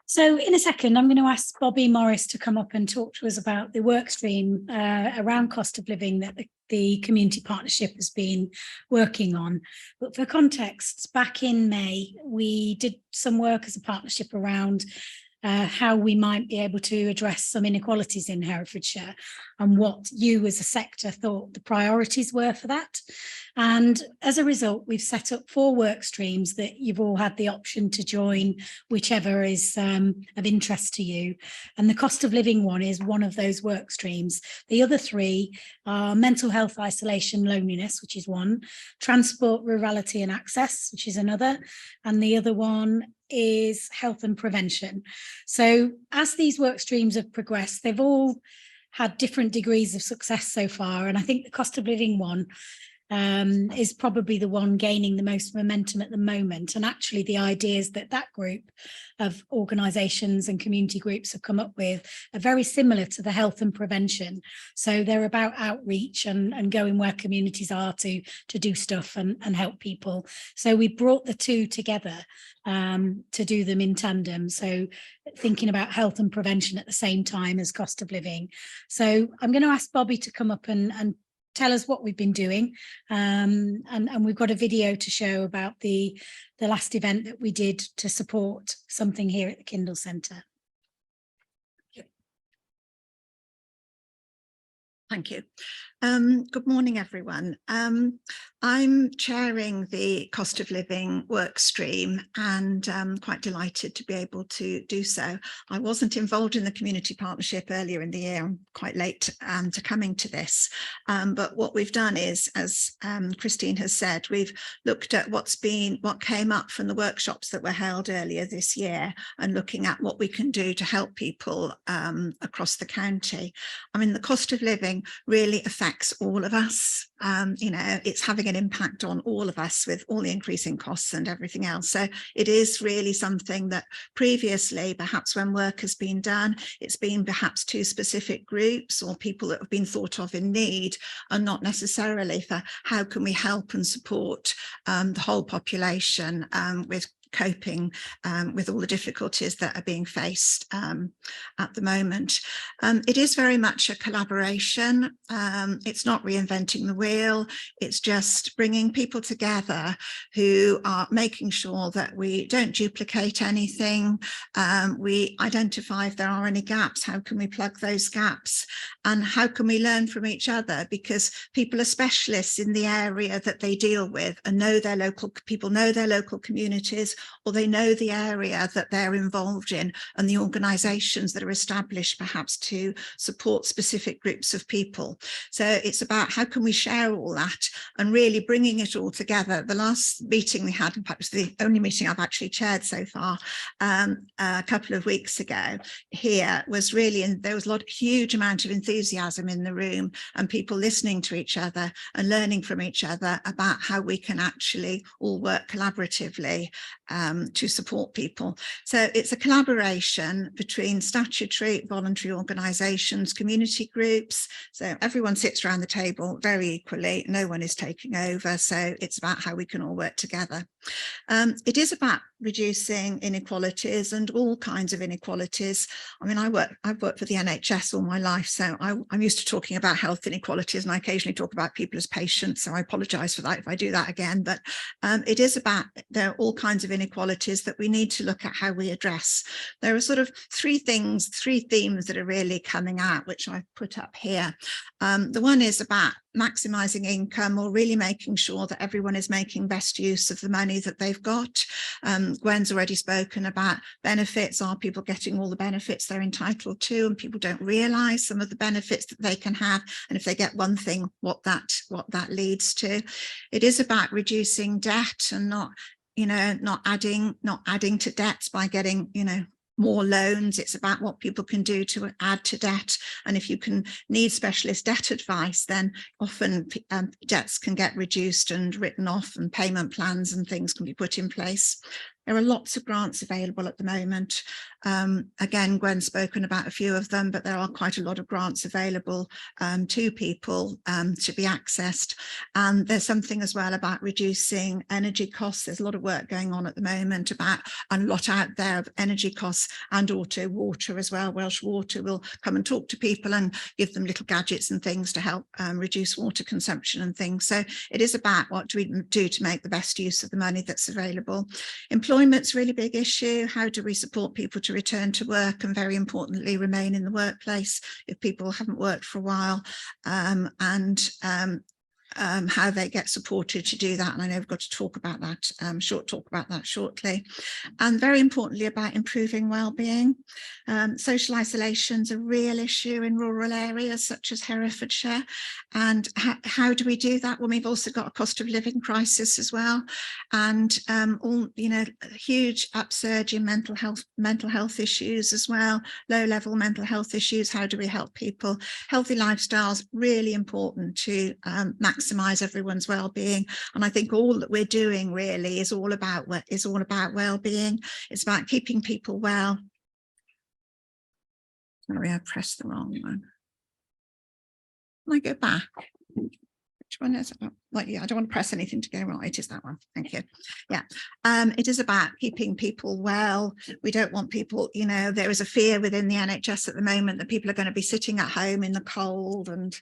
So in a second, I'm going to ask Bobby Morris to come up and talk to us about the workstream around cost of living that the community partnership has been working on. But for context, back in May, we did some work as a partnership around how we might be able to address some inequalities in Herefordshire and what you as a sector thought the priorities were for that. And as a result, we've set up 4 work streams that you've all had the option to join, whichever is of interest to you. And the cost of living one is one of those work streams. The other 3 are mental health, isolation, loneliness, which is one, transport, rurality and access, which is another, and the other one is health and prevention. So as these work streams have progressed, they've all had different degrees of success so far. And I think the cost of living one is probably the one gaining the most momentum at the moment. And actually the ideas that that group of organisations and community groups have come up with are very similar to the health and prevention. So they're about outreach and going where communities are to do stuff and help people. So we brought the 2 together to do them in tandem. So thinking about health and prevention at the same time as cost of living. So I'm going to ask Bobby to come up and tell us what we've been doing, and we've got a video to show about the last event that we did to support something here at the Kindle Centre. Thank you. Good morning, everyone. I'm chairing the cost of living work stream and quite delighted to be able to do so. I wasn't involved in the community partnership earlier in the year. I'm quite late to coming to this. But what we've done is, as Christine has said, we've looked at what came up from the workshops that were held earlier this year and looking at what we can do to help people across the county. I mean, the cost of living really affects all of us. It's having an impact on all of us with all the increasing costs and everything else. So it is really something that previously, perhaps when work has been done, it's been perhaps to specific groups or people that have been thought of in need, and not necessarily for how can we help and support the whole population with coping with all the difficulties that are being faced at the moment. It is very much a collaboration. It's not reinventing the wheel. It's just bringing people together who are making sure that we don't duplicate anything. We identify if there are any gaps, how can we plug those gaps, and how can we learn from each other, because people are specialists in the area that they deal with and know their local communities, or they know the area that they're involved in and the organisations that are established perhaps to support specific groups of people. So it's about how can we share all that and really bringing it all together. The last meeting we had, in fact, was the only meeting I've actually chaired so far, a couple of weeks ago here, was really, and there was a huge amount of enthusiasm in the room and people listening to each other and learning from each other about how we can actually all work collaboratively to support people. So it's a collaboration between statutory, voluntary organisations, community groups. So everyone sits around the table very equally. No one is taking over. So it's about how we can all work together. It is about reducing inequalities and all kinds of inequalities. I mean, I've worked for the NHS all my life, so I'm used to talking about health inequalities, and I occasionally talk about people as patients, so I apologise for that if I do that again. But it is about, there are all kinds of inequalities that we need to look at how we address. There are sort of 3 themes that are really coming out, which I've put up here. The one is about maximising income, or really making sure that everyone is making best use of the money that they've got. Gwen's already spoken about benefits. Are people getting all the benefits they're entitled to? And people don't realise some of the benefits that they can have, and if they get one thing, what that leads to. It is about reducing debt and not adding to debts by getting, more loans. It's about what people can do to add to debt. And if you can need specialist debt advice, then often debts can get reduced and written off, and payment plans and things can be put in place. There are lots of grants available at the moment. Again, Gwen's spoken about a few of them, but there are quite a lot of grants available to people to be accessed. And there's something as well about reducing energy costs. There's a lot of work going on at the moment about a lot out there of energy costs, and also water as well. Welsh Water will come and talk to people and give them little gadgets and things to help reduce water consumption and things. So it is about what do we do to make the best use of the money that's available. Employment's a really big issue. How do we support people to return to work, and very importantly remain in the workplace if people haven't worked for a while, how they get supported to do that. And I know we've got to talk about that, shortly. And very importantly, about improving well-being. Social isolation is a real issue in rural areas such as Herefordshire. And how do we do that? Well, we've also got a cost of living crisis as well, and huge upsurge in mental health issues as well, low-level mental health issues. How do we help people? Healthy lifestyles, really important to maximize everyone's well-being. And I think all that we're doing really is all about well-being. It's about keeping people well. Sorry, I pressed the wrong one. Can I go back? Which one is it? Like, yeah, I don't want to press anything to go right. It is that one. Thank you. Yeah, it is about keeping people well. We don't want people, there is a fear within the NHS at the moment that people are going to be sitting at home in the cold and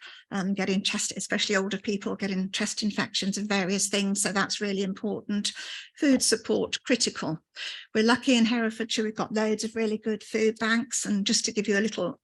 getting chest, especially older people, getting chest infections and various things. So that's really important. Food support, critical. We're lucky in Herefordshire, we've got loads of really good food banks. And just to give you a little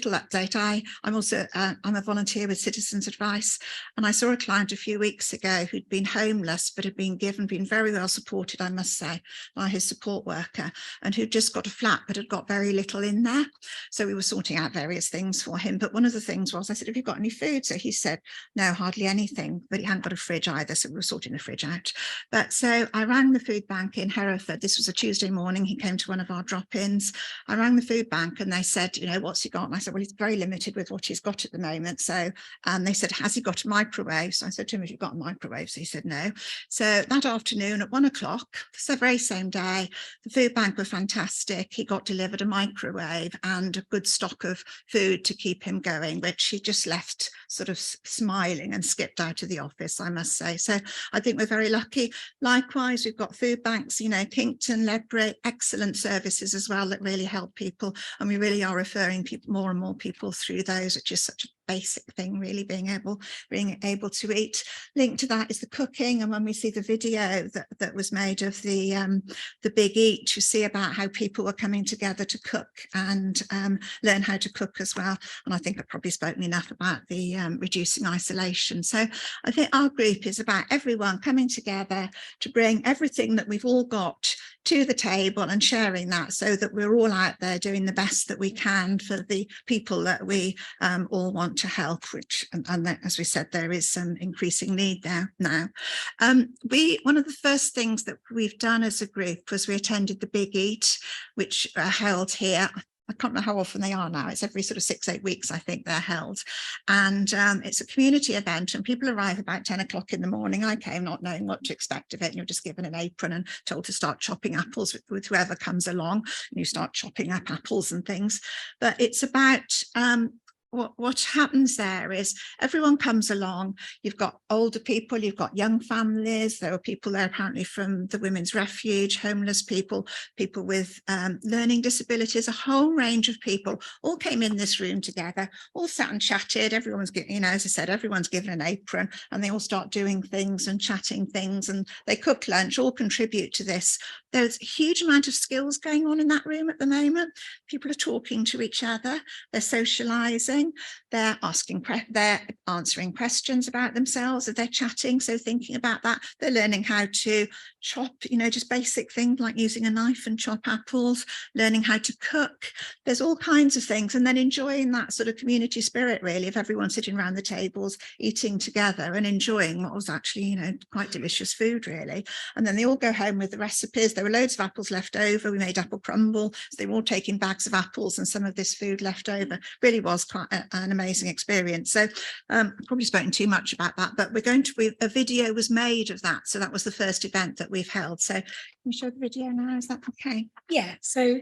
update, I'm a volunteer with Citizens Advice, and I saw a client a few weeks ago who'd been homeless but had been very well supported, I must say, by his support worker, and who'd just got a flat but had got very little in there. So we were sorting out various things for him, but one of the things was, I said, have you got any food? So he said no, hardly anything, but he hadn't got a fridge either, so we were sorting the fridge out. But so I rang the food bank in Hereford. This was a Tuesday morning. He came to one of our drop-ins. I rang the food bank and they said, what's he got? And I said, well, he's very limited with what he's got at the moment. So they said, has he got a microwave? So I said to him, have you got a microwave? So he said no. So that afternoon at 1 o'clock, the very same day, the food bank were fantastic. He got delivered a microwave and a good stock of food to keep him going, which he just left sort of smiling and skipped out of the office, I must say. So I think we're very lucky. Likewise, we've got food banks, Kincton, Ledbury, excellent services as well that really help people. And we really are referring people, more and more people through those, which is such a basic thing, really, being able to eat. Linked to that is the cooking, and when we see the video that was made of the Big Eat, you see about how people were coming together to cook and learn how to cook as well. And I think I've probably spoken enough about the reducing isolation. So I think our group is about everyone coming together to bring everything that we've all got to the table and sharing that, so that we're all out there doing the best that we can for the people that we all want to help, which, and as we said, there is some increasing need there now. One of the first things that we've done as a group was we attended the Big Eat, which are held here. I can't remember how often they are now. It's every sort of 6-8 weeks, I think they're held. And it's a community event, and people arrive about 10 o'clock in the morning. I came not knowing what to expect of it. And you're just given an apron and told to start chopping apples with whoever comes along. And you start chopping up apples and things. But it's about what happens there is everyone comes along. You've got older people, you've got young families. There were people there apparently from the Women's Refuge, homeless people, people with learning disabilities, a whole range of people all came in this room together, all sat and chatted. Everyone's, as I said, everyone's given an apron, and they all start doing things and chatting things, and they cook lunch, all contribute to this. There's a huge amount of skills going on in that room at the moment. People are talking to each other, they're socializing, they're answering questions about themselves, they're chatting. So thinking about that, they're learning how to chop, just basic things like using a knife and chop apples, learning how to cook. There's all kinds of things, and then enjoying that sort of community spirit, really, of everyone sitting around the tables, eating together and enjoying what was actually, quite delicious food, really. And then they all go home with the recipes. There were loads of apples left over. We made apple crumble, so they were all taking bags of apples and some of this food left over. Really was quite an amazing experience. So I've probably spoken too much about that, but a video was made of that. So that was the first event that that we've held. So can we show the video now? Is that okay? Yeah, so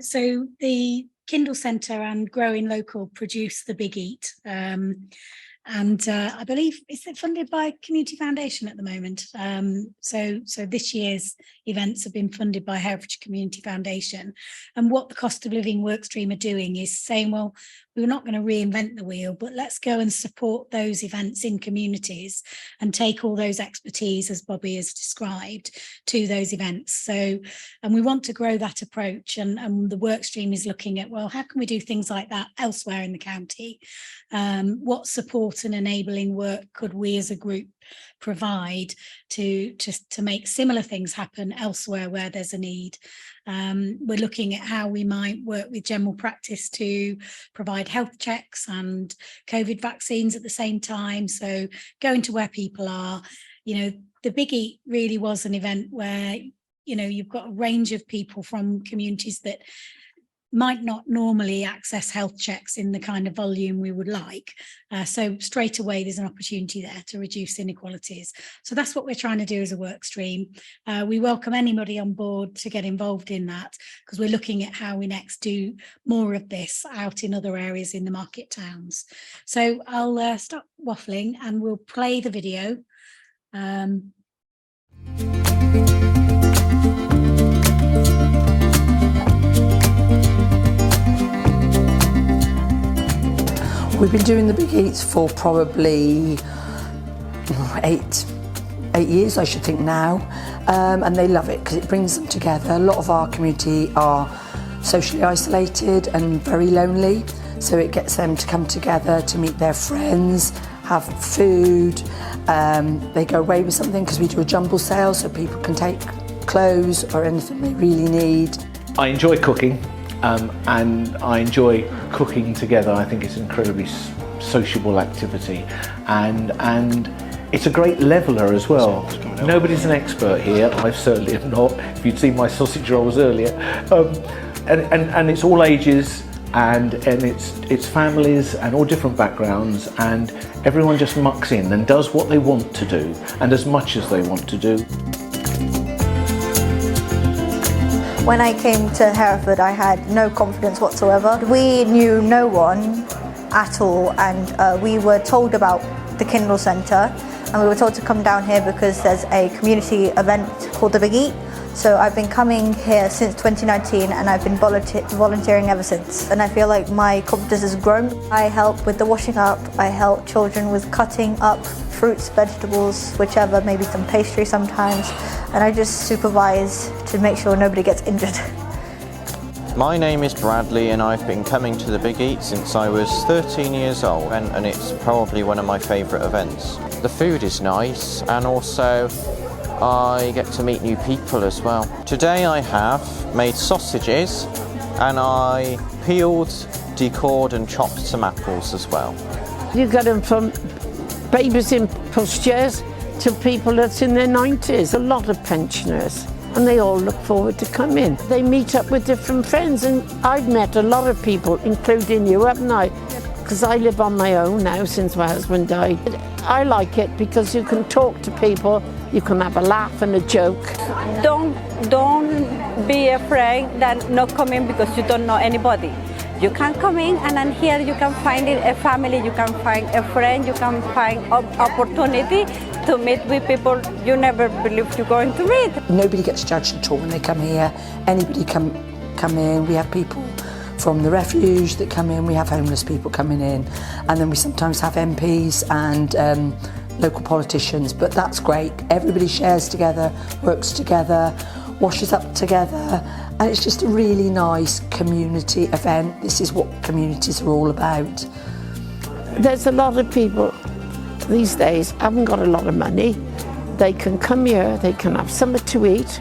the Kindle Centre and Growing Local produce the Big Eat. And I believe it's funded by Community Foundation at the moment. So this year's events have been funded by Herefordshire Community Foundation. And what the cost of living workstream are doing is saying, well, we're not going to reinvent the wheel, but let's go and support those events in communities and take all those expertise, as Bobby has described, to those events. So, and we want to grow that approach, and the workstream is looking at, well, how can we do things like that elsewhere in the county? What support and enabling work could we as a group provide to make similar things happen elsewhere where there's a need? We're looking at how we might work with general practice to provide health checks and COVID vaccines at the same time. So going to where people are, the Big Eat really was an event where, you've got a range of people from communities that might not normally access health checks in the kind of volume we would like. So straight away, there's an opportunity there to reduce inequalities. So that's what we're trying to do as a work stream. We welcome anybody on board to get involved in that, because we're looking at how we next do more of this out in other areas in the market towns. So I'll stop waffling and we'll play the video. We've been doing the Big Eats for probably 8 years, I should think now, and they love it because it brings them together. A lot of our community are socially isolated and very lonely, so it gets them to come together to meet their friends, have food. They go away with something because we do a jumble sale, so people can take clothes or anything they really need. I enjoy cooking. And I enjoy cooking together. I think it's an incredibly sociable activity, and it's a great leveller as well. Nobody's an expert here. I certainly am not. If you'd seen my sausage rolls earlier, and it's all ages, and it's families and all different backgrounds, and everyone just mucks in and does what they want to do, and as much as they want to do. When I came to Hereford, I had no confidence whatsoever. We knew no one at all, and we were told about the Kindle Centre, and we were told to come down here because there's a community event called the Big Eat. So I've been coming here since 2019, and I've been volunteering ever since. And I feel like my confidence has grown. I help with the washing up, I help children with cutting up fruits, vegetables, whichever, maybe some pastry sometimes. And I just supervise to make sure nobody gets injured. My name is Bradley, and I've been coming to the Big Eat since I was 13 years old, and it's probably one of my favourite events. The food is nice, and also I get to meet new people as well. Today I have made sausages, and I peeled, decored and chopped some apples as well. You get them from babies in pushchairs to people that's in their 90s, a lot of pensioners, and they all look forward to come in. They meet up with different friends, and I've met a lot of people, including you, haven't I? Because I live on my own now since my husband died. I like it because you can talk to people, you can have a laugh and a joke. Don't be afraid that not coming because you don't know anybody. You can come in, and then here you can find a family, you can find a friend, you can find opportunity to meet with people you never believed you're going to meet. Nobody gets judged at all when they come here. Anybody come in. We have people from the refuge that come in, we have homeless people coming in, and then we sometimes have MPs and local politicians, but that's great. Everybody shares together, works together, washes up together, and it's just a really nice community event. This is what communities are all about. There's a lot of people these days haven't got a lot of money. They can come here, they can have something to eat.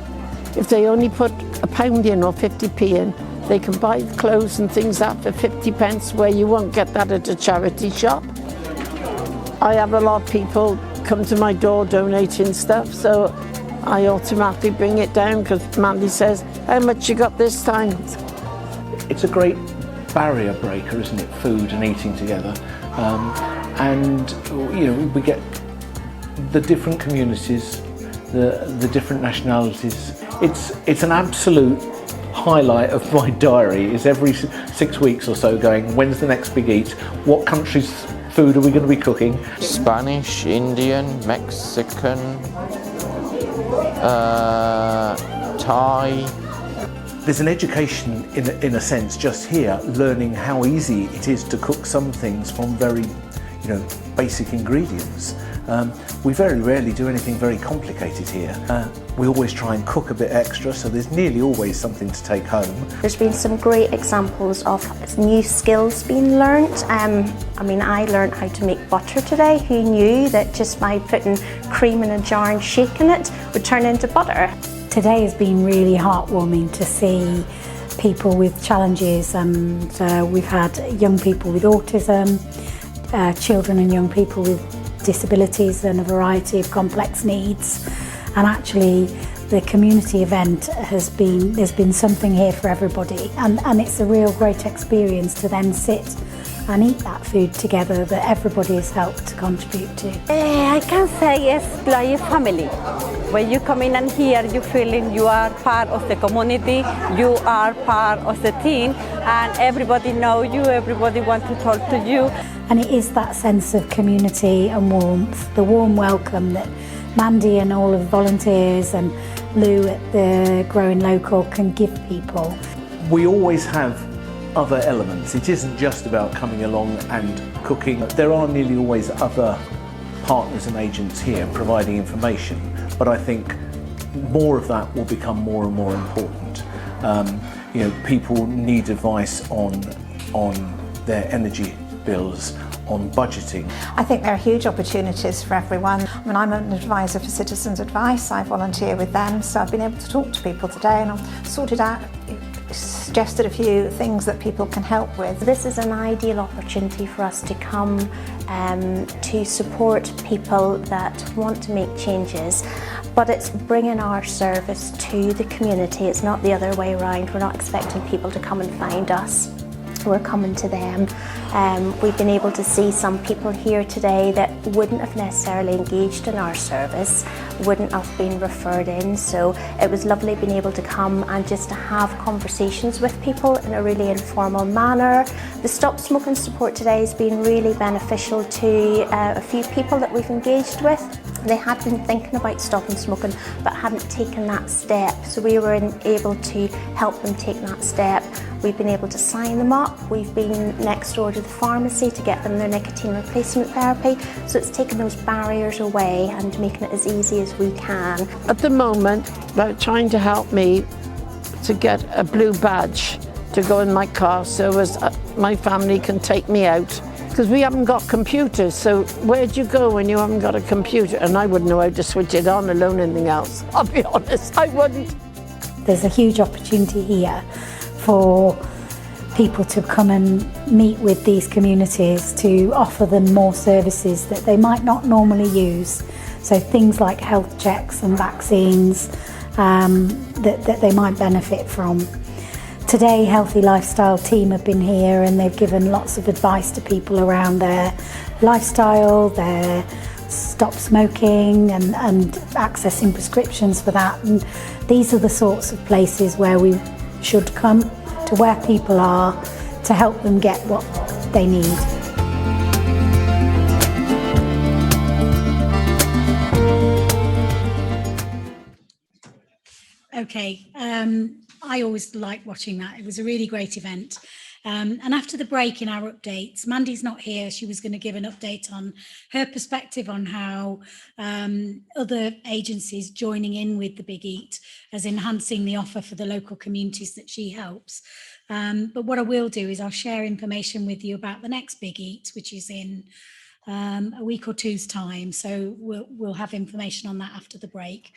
If they only put £1 in or 50p in, they can buy clothes and things up for 50 pence, where you won't get that at a charity shop. I have a lot of people come to my door donating stuff, so I automatically bring it down because Mandy says, how much you got this time? It's a great barrier breaker, isn't it? Food and eating together. And we get the different communities the different nationalities. It's an absolute highlight of my diary, is every 6 weeks or so going, when's the next big eat? What country's food are we going to be cooking? Spanish, Indian, Mexican, Thai. There's an education in a sense just here, learning how easy it is to cook some things from very, basic ingredients. We very rarely do anything very complicated here. We always try and cook a bit extra, so there's nearly always something to take home. There's been some great examples of new skills being learnt. I learned how to make butter today. Who knew that just by putting cream in a jar and shaking it would turn into butter? Today has been really heartwarming to see people with challenges, and we've had young people with autism, children and young people with disabilities and a variety of complex needs. And actually the community event there's been something here for everybody, and it's a real great experience to then sit and eat that food together that everybody has helped to contribute to. I can say it's like a family. When you come in and here, you feeling you are part of the community, you are part of the team, and everybody knows you, everybody wants to talk to you. And it is that sense of community and warmth, the warm welcome that Mandy and all of the volunteers and Lou at the Growing Local can give people. We always have other elements. It isn't just about coming along and cooking. There are nearly always other partners and agents here providing information, but I think more of that will become more and more important. People need advice on their energy bills, on budgeting. I think there are huge opportunities for everyone. I'm an advisor for Citizens Advice. I volunteer with them, so I've been able to talk to people today, and I've suggested a few things that people can help with. This is an ideal opportunity for us to come to support people that want to make changes, but it's bringing our service to the community. It's not the other way around. We're not expecting people to come and find us. We're coming to them. We've been able to see some people here today that wouldn't have necessarily engaged in our service, wouldn't have been referred in, so it was lovely being able to come and just to have conversations with people in a really informal manner. The Stop Smoking support today has been really beneficial to a few people that we've engaged with. They had been thinking about stopping smoking but hadn't taken that step, so we were able to help them take that step. We've been able to sign them up. We've been next door to the pharmacy to get them their nicotine replacement therapy, so it's taken those barriers away and making it as easy as we can. At the moment, they're trying to help me to get a blue badge to go in my car so as my family can take me out. Because we haven't got computers, so where'd you go when you haven't got a computer? And I wouldn't know how to switch it on, alone anything else. I'll be honest, I wouldn't. There's a huge opportunity here for people to come and meet with these communities, to offer them more services that they might not normally use. So things like health checks and vaccines that they might benefit from. Today, Healthy Lifestyle team have been here and they've given lots of advice to people around their lifestyle, their stop smoking and accessing prescriptions for that. And these are the sorts of places where we should come, to where people are, to help them get what they need. Okay, I always like watching that. It was a really great event. And after the break in our updates, Mandy's not here. She was going to give an update on her perspective on how other agencies joining in with the Big Eat as enhancing the offer for the local communities that she helps. But what I will do is I'll share information with you about the next Big Eat, which is in a week or two's time. So we'll have information on that after the break.